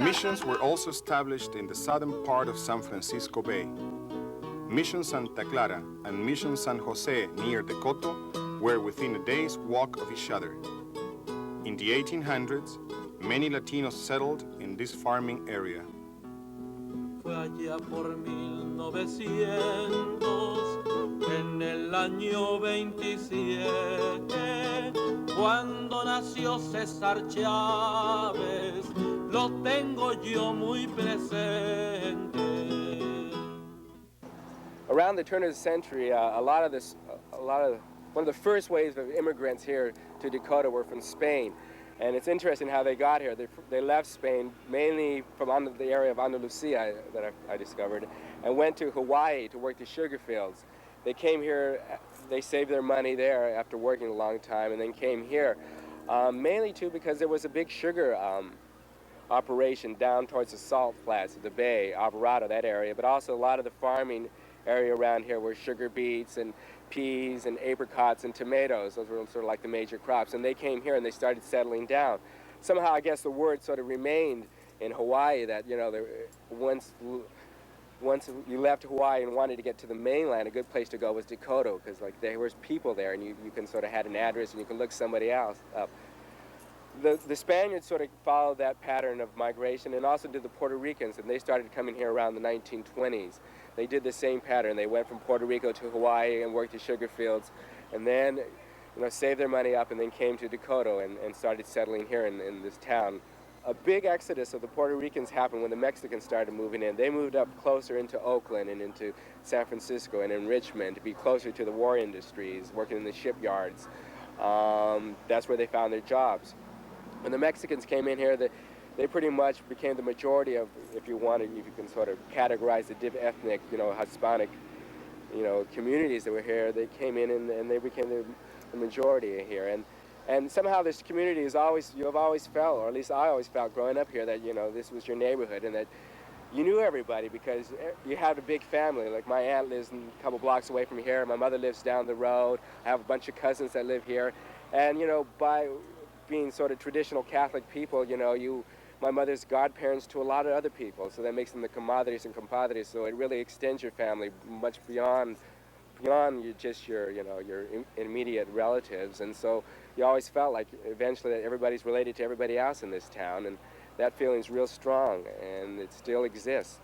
Missions were also established in the southern part of San Francisco Bay. Mission Santa Clara and Mission San Jose near Decoto were within a day's walk of each other. In the 1800s, many Latinos settled in this farming area. Fue allá por 1900, en el año 27, cuando nació César Chávez, lo tengo yo muy presente. Around the turn of the century, one of the first waves of immigrants here to Dakota were from Spain. And it's interesting how they got here. They left Spain mainly from the area of Andalusia that I discovered, and went to Hawaii to work the sugar fields. They came here, they saved their money there after working a long time, and then came here, mainly too because there was a big sugar operation down towards the salt flats of the bay, Alvarado, that area, but also a lot of the farming area around here were sugar beets and peas and apricots and tomatoes. Those were sort of like the major crops. And they came here and they started settling down. Somehow, I guess the word sort of remained in Hawaii that, you know, once you left Hawaii and wanted to get to the mainland, a good place to go was Dakota, because like there was people there and you can sort of had an address and you can look somebody else up. The Spaniards sort of followed that pattern of migration, and also did the Puerto Ricans, and they started coming here around the 1920s. They did the same pattern. They went from Puerto Rico to Hawaii and worked the sugar fields, and then, you know, saved their money up and then came to Dakota and started settling here in this town. A big exodus of the Puerto Ricans happened when the Mexicans started moving in. They moved up closer into Oakland and into San Francisco and in Richmond to be closer to the war industries, working in the shipyards. That's where they found their jobs. When the Mexicans came in here, they pretty much became the majority of, if you can sort of categorize the ethnic, you know, Hispanic, you know, communities that were here. They came in and they became the majority here. And somehow this community you have always felt, or at least I always felt growing up here, that, you know, this was your neighborhood and that you knew everybody because you had a big family. Like my aunt lives a couple blocks away from here. My mother lives down the road. I have a bunch of cousins that live here. And, you know, by being sort of traditional Catholic people, you know, my mother's godparents to a lot of other people, so that makes them the comadres and compadres. So it really extends your family much beyond just your immediate relatives. And so you always felt like eventually that everybody's related to everybody else in this town, and that feeling's real strong, and it still exists.